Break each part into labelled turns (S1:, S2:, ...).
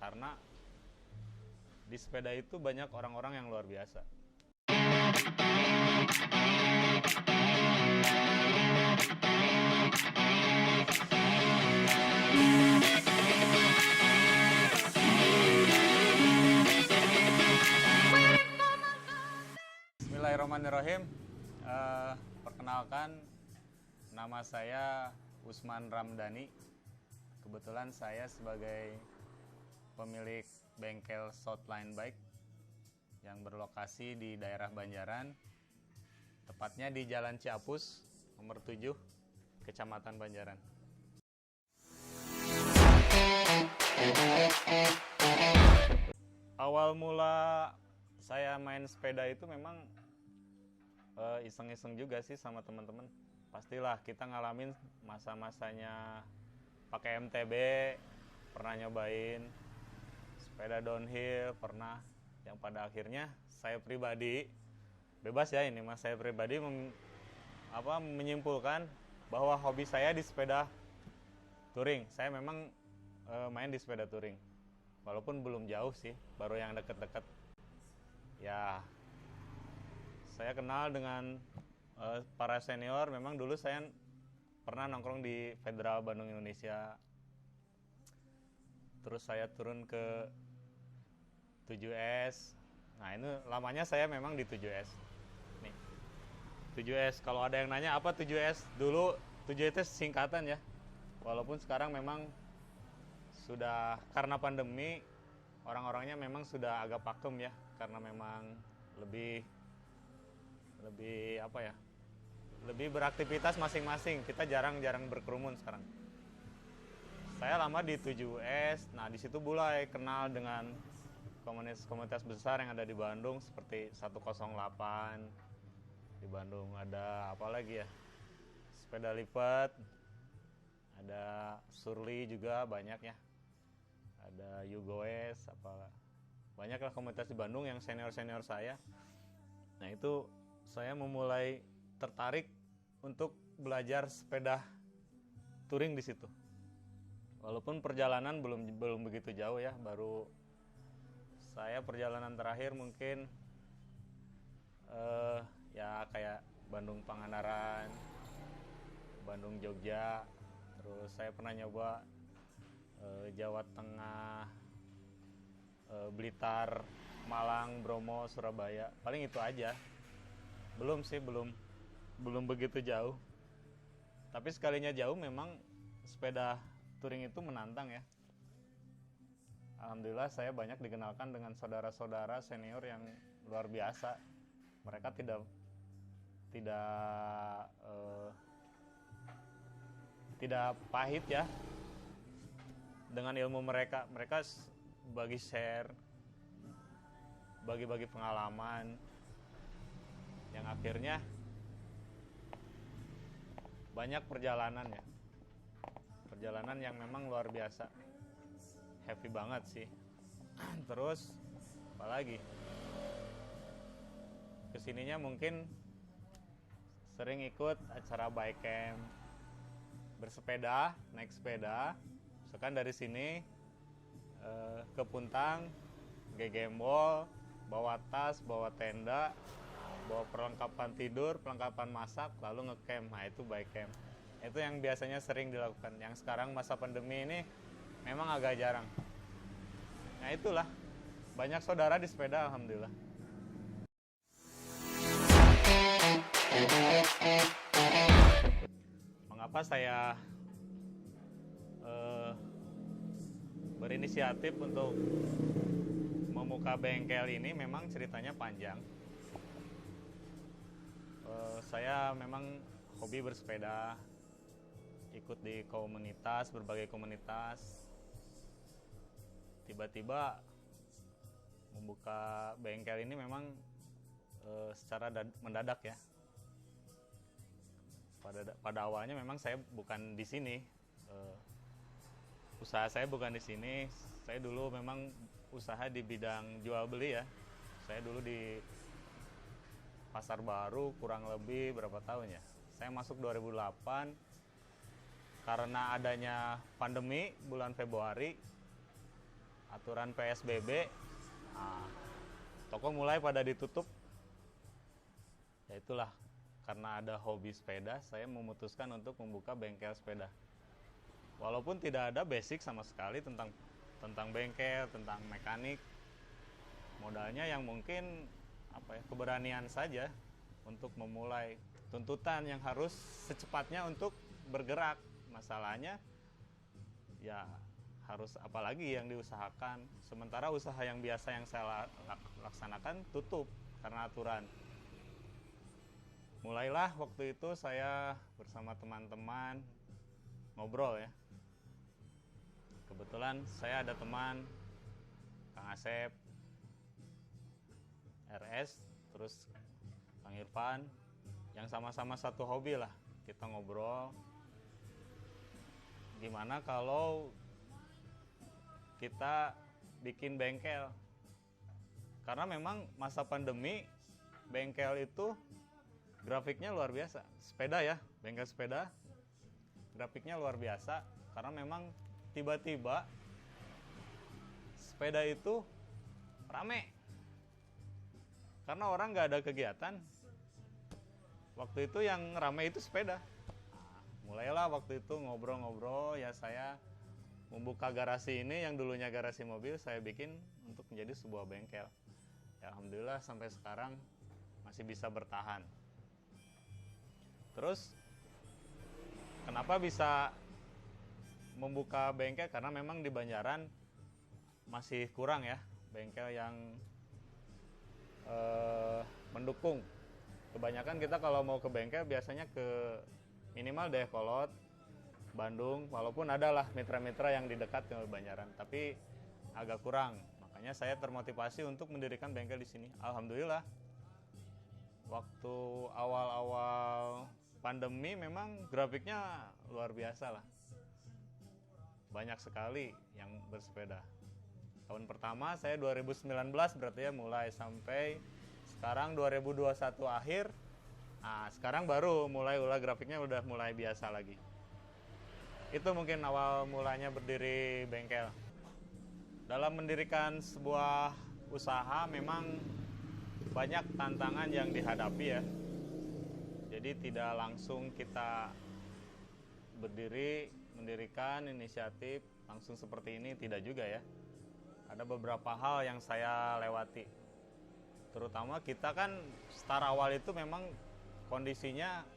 S1: karena di sepeda itu banyak orang-orang yang luar biasa. Bismillahirrahmanirrahim. Perkenalkan, nama saya Usman Ramdhani. Kebetulan saya sebagai pemilik bengkel Southline Bike yang berlokasi di daerah Banjaran, tepatnya di Jalan Ciapus, nomor 7, Kecamatan Banjaran. Awal mula saya main sepeda itu memang iseng-iseng juga sih sama teman-teman. Pastilah kita ngalamin masa-masanya pakai MTB, pernah nyobain sepeda downhill, pernah, yang pada akhirnya saya pribadi, bebas ya ini mas, saya pribadi menyimpulkan bahwa hobi saya di sepeda touring. Saya memang main di sepeda touring, walaupun belum jauh sih, baru yang deket-deket. Ya, saya kenal dengan para senior. Memang dulu saya pernah nongkrong di Federal Bandung Indonesia. Terus saya turun ke 7S. Nah, ini lamanya saya memang di 7S. Nih, 7S. Kalau ada yang nanya apa 7S? Dulu 7S singkatan ya. Walaupun sekarang memang sudah, karena pandemi, orang-orangnya memang sudah agak pakem ya. Karena memang lebih apa ya, lebih beraktivitas masing-masing. Kita jarang-jarang berkerumun sekarang. Saya lama di 7S. Nah, di situ mulai kenal dengan komunitas besar yang ada di Bandung, seperti 108. Di Bandung ada apa lagi ya, sepeda lipat, ada Surly juga banyak ya, ada Yugoes, apa banyaklah komunitas di Bandung yang senior-senior saya. Nah, itu saya memulai tertarik untuk belajar sepeda touring di situ. Walaupun perjalanan belum begitu jauh ya, baru saya perjalanan terakhir mungkin ya kayak Bandung Pangandaran, Bandung Jogja, terus saya pernah nyoba Jawa Tengah, Blitar, Malang, Bromo, Surabaya. Paling itu aja. Belum sih, belum begitu jauh. Tapi sekalinya jauh memang sepeda touring itu menantang ya. Alhamdulillah saya banyak dikenalkan dengan saudara-saudara senior yang luar biasa. Mereka tidak pahit ya dengan ilmu mereka. Mereka bagi share, bagi-bagi pengalaman, yang akhirnya banyak perjalanan ya. Perjalanan yang memang luar biasa, happy banget sih. Terus apalagi, kesininya mungkin sering ikut acara bike camp, bersepeda, naik sepeda. Misalkan dari sini ke Puntang, Gegembol, bawa tas, bawa tenda, bawa perlengkapan tidur, perlengkapan masak, lalu ngecamp. Nah, itu bike camp. Itu yang biasanya sering dilakukan. Yang sekarang masa pandemi ini memang agak jarang. Nah, itulah, banyak saudara di sepeda, alhamdulillah. Mengapa saya berinisiatif untuk membuka bengkel ini? Memang ceritanya panjang. Saya memang hobi bersepeda, ikut di komunitas, berbagai komunitas. Tiba-tiba membuka bengkel ini memang secara mendadak ya. Pada awalnya memang saya bukan di sini, usaha saya bukan di sini. Saya dulu memang usaha di bidang jual beli ya. Saya dulu di Pasar Baru kurang lebih berapa tahun ya. Saya masuk 2008 karena adanya pandemi bulan Februari atau aturan PSBB, nah, toko mulai pada ditutup. Ya itulah, karena ada hobi sepeda, saya memutuskan untuk membuka bengkel sepeda. Walaupun tidak ada basic sama sekali tentang bengkel, tentang mekanik. Modalnya yang mungkin keberanian saja untuk memulai, tuntutan yang harus secepatnya untuk bergerak. Masalahnya ya harus apalagi yang diusahakan, sementara usaha yang biasa yang saya laksanakan tutup karena aturan. Mulailah waktu itu saya bersama teman-teman ngobrol ya. Kebetulan saya ada teman Kang Asep, RS, terus Kang Irfan, yang sama-sama satu hobi lah. Kita ngobrol, gimana kalau kita bikin bengkel. Karena memang masa pandemi, bengkel itu grafiknya luar biasa. Sepeda ya, bengkel sepeda, grafiknya luar biasa. Karena memang tiba-tiba sepeda itu rame. Karena orang nggak ada kegiatan, waktu itu yang ramai itu sepeda. Nah, mulailah waktu itu ngobrol-ngobrol, ya saya membuka garasi ini yang dulunya garasi mobil, saya bikin untuk menjadi sebuah bengkel. Ya, alhamdulillah sampai sekarang masih bisa bertahan. Terus kenapa bisa membuka bengkel? Karena memang di Banjaran masih kurang ya bengkel yang mendukung. Kebanyakan kita kalau mau ke bengkel biasanya ke minimal Dayakolot, Bandung, walaupun adalah mitra-mitra yang di dekat ke Banjaran, tapi agak kurang. Makanya saya termotivasi untuk mendirikan bengkel di sini. Alhamdulillah, waktu awal-awal pandemi memang grafiknya luar biasa lah. Banyak sekali yang bersepeda. Tahun pertama saya 2019 berarti ya mulai, sampai sekarang 2021 akhir. Nah, sekarang baru mulai grafiknya udah mulai biasa lagi. Itu mungkin awal mulanya berdiri bengkel. Dalam mendirikan sebuah usaha memang banyak tantangan yang dihadapi ya. Jadi tidak langsung kita berdiri, mendirikan inisiatif langsung seperti ini, tidak juga ya. Ada beberapa hal yang saya lewati. Terutama kita kan start awal itu memang kondisinya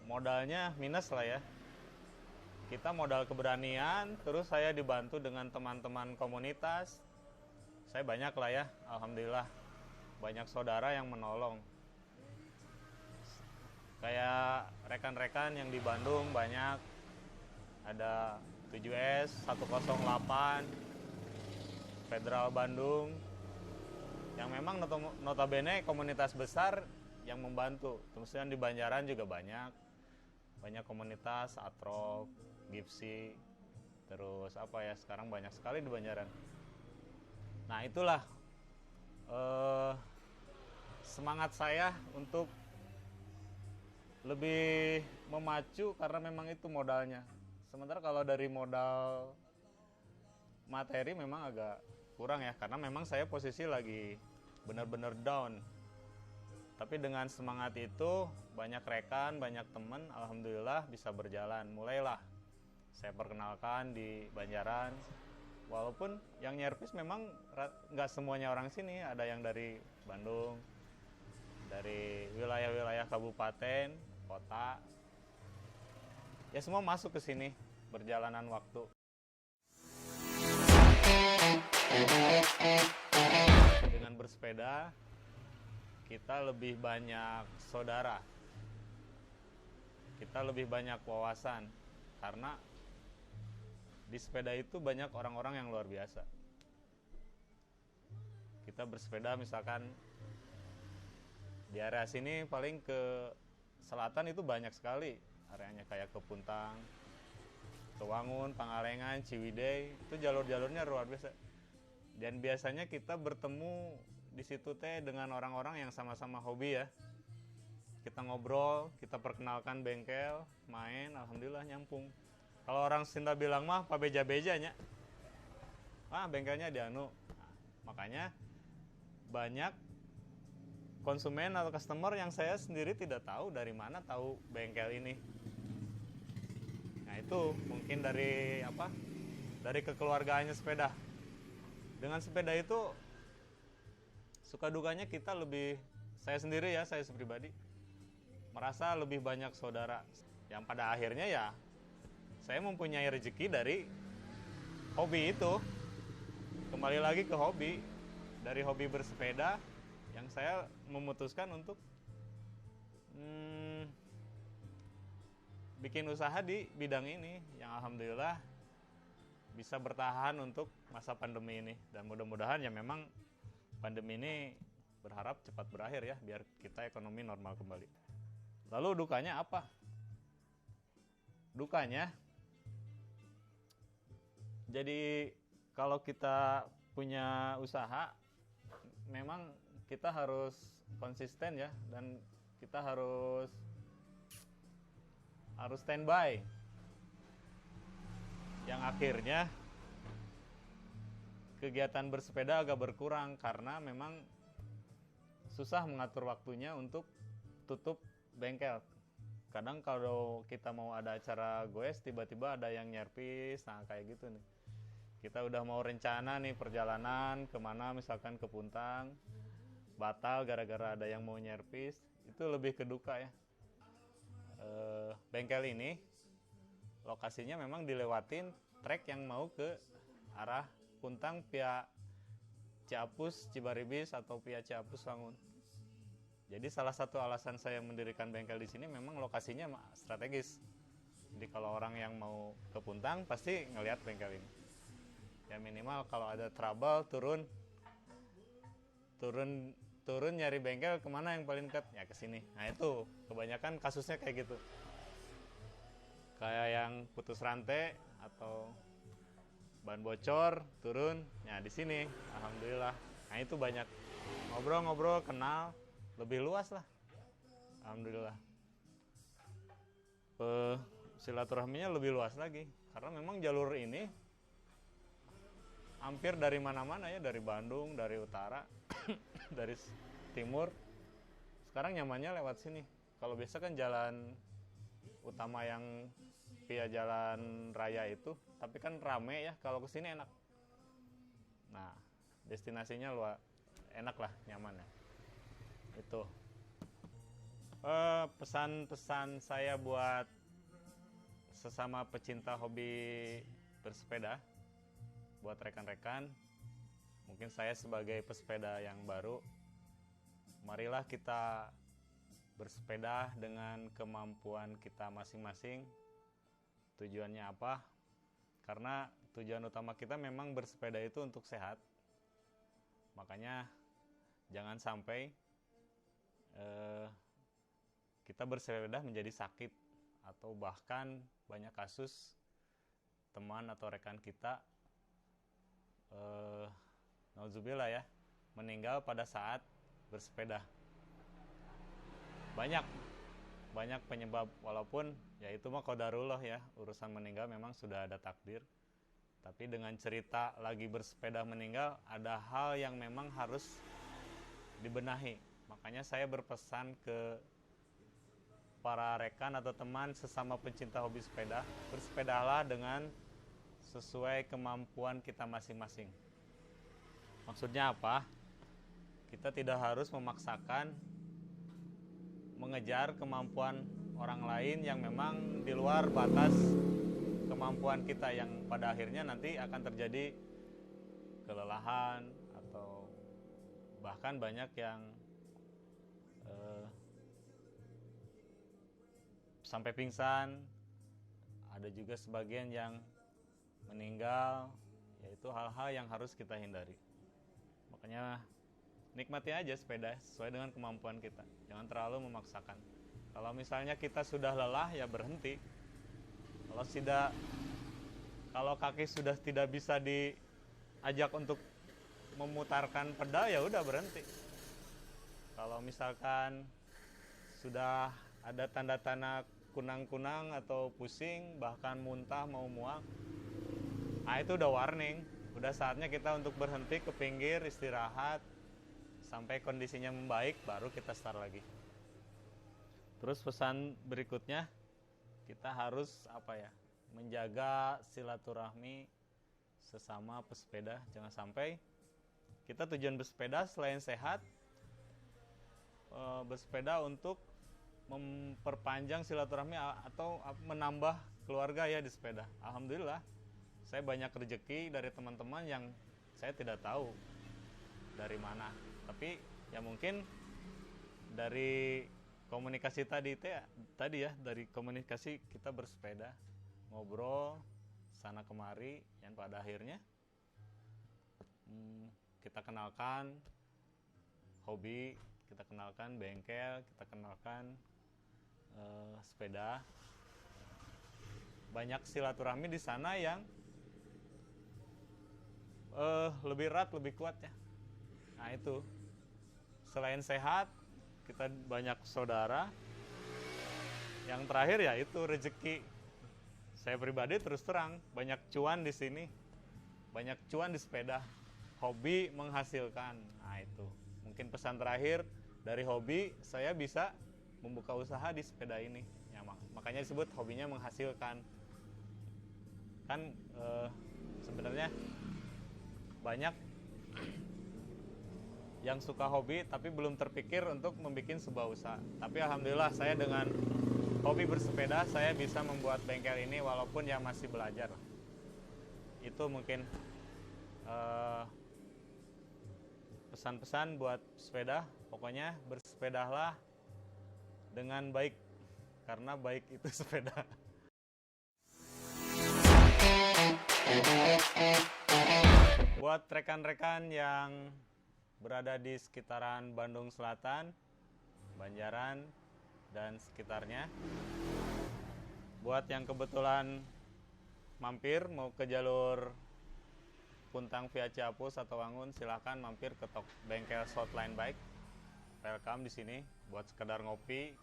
S1: modalnya minus lah ya. Kita modal keberanian, terus saya dibantu dengan teman-teman komunitas. Saya banyak lah ya, alhamdulillah. Banyak saudara yang menolong. Kayak rekan-rekan yang di Bandung banyak. Ada 7S, 108, Federal Bandung, yang memang notabene komunitas besar yang membantu. Terus di Banjaran juga banyak komunitas, Atrof, Gipsi, terus sekarang banyak sekali di Banjaran. Nah itulah semangat saya untuk lebih memacu, karena memang itu modalnya. Sementara kalau dari modal materi memang agak kurang ya, karena memang saya posisi lagi benar-benar down. Tapi dengan semangat itu, banyak rekan, banyak teman, alhamdulillah bisa berjalan. Mulailah saya perkenalkan di Banjaran. Walaupun yang nyervis memang nggak semuanya orang sini, ada yang dari Bandung, dari wilayah-wilayah kabupaten, kota. Ya semua masuk ke sini berjalanan waktu. Dengan bersepeda, kita lebih banyak saudara, kita lebih banyak wawasan, karena di sepeda itu banyak orang-orang yang luar biasa. Kita bersepeda misalkan di area sini, paling ke selatan itu banyak sekali areanya, kayak ke Puntang, ke Wangun, Pangalengan, Ciwidey, itu jalur-jalurnya luar biasa. Dan biasanya kita bertemu di situ dengan orang-orang yang sama-sama hobi ya. Kita ngobrol, kita perkenalkan bengkel, main, alhamdulillah nyampung. Kalau orang Sunda bilang mah pabeja-bejanya. bengkelnya di anu. Nah, makanya banyak konsumen atau customer yang saya sendiri tidak tahu dari mana tahu bengkel ini. Nah itu mungkin dari dari kekeluargaannya sepeda. Dengan sepeda itu suka dukanya kita lebih, saya sendiri ya, saya pribadi merasa lebih banyak saudara, yang pada akhirnya ya saya mempunyai rezeki dari hobi itu. Kembali lagi ke hobi, dari hobi bersepeda yang saya memutuskan untuk bikin usaha di bidang ini, yang alhamdulillah bisa bertahan untuk masa pandemi ini. Dan mudah-mudahan ya memang pandemi ini berharap cepat berakhir ya, biar kita ekonomi normal kembali. Lalu dukanya apa? Dukanya, jadi kalau kita punya usaha, memang kita harus konsisten ya, dan kita harus standby, yang akhirnya kegiatan bersepeda agak berkurang karena memang susah mengatur waktunya untuk tutup bengkel. Kadang kalau kita mau ada acara goes, tiba-tiba ada yang nyervis, nah kayak gitu nih. Kita udah mau rencana nih perjalanan kemana, misalkan ke Puntang, batal gara-gara ada yang mau nyervis, itu lebih ke duka ya. Bengkel ini lokasinya memang dilewatin trek yang mau ke arah Puntang via Ciapus, Cibaribis atau via Ciapus Wangun. Jadi salah satu alasan saya mendirikan bengkel di sini memang lokasinya strategis. Jadi kalau orang yang mau ke Puntang pasti ngelihat bengkel ini. Ya minimal kalau ada trouble turun nyari bengkel, kemana yang paling dekat, ya ke sini. Nah itu kebanyakan kasusnya kayak gitu, kayak yang putus rantai atau ban bocor, turun ya di sini, alhamdulillah. Nah itu banyak ngobrol-ngobrol, kenal, lebih luas lah, alhamdulillah. Silaturahminya lebih luas lagi karena memang jalur ini hampir dari mana-mana ya, dari Bandung, dari utara, dari timur. Sekarang nyamannya lewat sini. Kalau biasa kan jalan utama yang via jalan raya itu, tapi kan rame ya. Kalau kesini enak. Nah, destinasinya enak lah, nyaman ya. Itu. Pesan-pesan saya buat sesama pecinta hobi bersepeda, buat rekan-rekan, mungkin saya sebagai pesepeda yang baru, marilah kita bersepeda dengan kemampuan kita masing-masing. Tujuannya apa? Karena tujuan utama kita memang bersepeda itu untuk sehat. Makanya jangan sampai kita bersepeda menjadi sakit, atau bahkan banyak kasus teman atau rekan kita nauzubillah ya, meninggal pada saat bersepeda. Banyak penyebab, walaupun ya itu mah qadarullah ya, urusan meninggal memang sudah ada takdir. Tapi dengan cerita lagi bersepeda meninggal, ada hal yang memang harus dibenahi. Makanya saya berpesan ke para rekan atau teman sesama pencinta hobi sepeda, bersepedalah dengan sesuai kemampuan kita masing-masing. Maksudnya apa? Kita tidak harus memaksakan mengejar kemampuan orang lain yang memang di luar batas kemampuan kita, yang pada akhirnya nanti akan terjadi kelelahan atau bahkan banyak yang sampai pingsan. Ada juga sebagian yang meninggal, yaitu hal-hal yang harus kita hindari. Makanya nikmati aja sepeda sesuai dengan kemampuan kita, jangan terlalu memaksakan. Kalau misalnya kita sudah lelah ya berhenti. Kalau kaki sudah tidak bisa diajak untuk memutarkan pedal, ya udah berhenti. Kalau misalkan sudah ada tanda-tanda kunang-kunang atau pusing, bahkan muntah, mau mual, nah itu udah warning. Udah saatnya kita untuk berhenti ke pinggir, istirahat sampai kondisinya membaik, baru kita start lagi. Terus pesan berikutnya, kita harus menjaga silaturahmi sesama pesepeda. Jangan sampai kita tujuan bersepeda selain sehat, bersepeda untuk memperpanjang silaturahmi atau menambah keluarga ya di sepeda. Alhamdulillah, saya banyak rezeki dari teman-teman yang saya tidak tahu dari mana. Tapi ya mungkin dari komunikasi tadi ya, dari komunikasi kita bersepeda, ngobrol sana kemari, yang pada akhirnya kita kenalkan hobi, kita kenalkan bengkel, kita kenalkan sepeda. Banyak silaturahmi di sana yang lebih erat, lebih kuat ya. Nah itu, selain sehat, kita banyak saudara. Yang terakhir ya itu rezeki. Saya pribadi terus terang banyak cuan di sini, banyak cuan di sepeda. Hobi menghasilkan. Nah itu, mungkin pesan terakhir dari hobi, saya bisa membuka usaha di sepeda ini. Ya, makanya disebut hobinya menghasilkan. Kan sebenarnya banyak yang suka hobi tapi belum terpikir untuk membuat sebuah usaha. Tapi alhamdulillah saya dengan hobi bersepeda saya bisa membuat bengkel ini walaupun ya masih belajar. Itu mungkin pesan-pesan buat sepeda. Pokoknya bersepedalah dengan baik, karena baik itu sepeda. Buat rekan-rekan yang berada di sekitaran Bandung Selatan, Banjaran, dan sekitarnya, buat yang kebetulan mampir mau ke jalur Puntang via Ciapus atau Wangun, silahkan mampir ke bengkel Shotline Bike. Welcome di sini buat sekedar ngopi,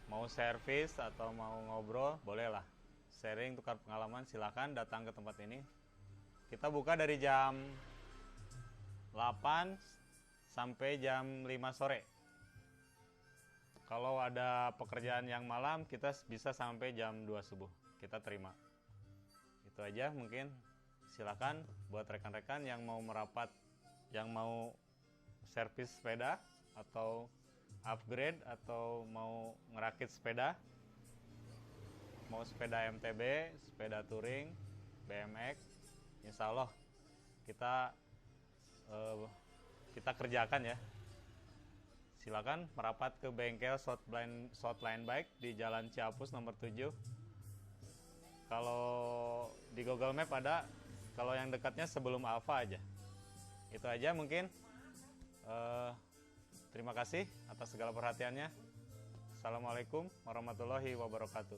S1: mau servis atau mau ngobrol, bolehlah. Sharing, tukar pengalaman, silahkan datang ke tempat ini. Kita buka dari jam 8 sampai jam 5 sore. Kalau ada pekerjaan yang malam, kita bisa sampai jam 2 subuh. Kita terima. Itu aja mungkin. Silakan buat rekan-rekan yang mau merapat, yang mau servis sepeda atau upgrade atau mau ngerakit sepeda, mau sepeda MTB, sepeda touring, BMX, insya Allah kita kerjakan ya. Silakan merapat ke bengkel Shotline Bike di Jalan Ciapus nomor 7. Kalau di Google Map ada, kalau yang dekatnya sebelum Alfa aja. Itu aja mungkin. Terima kasih atas segala perhatiannya. Assalamualaikum warahmatullahi wabarakatuh.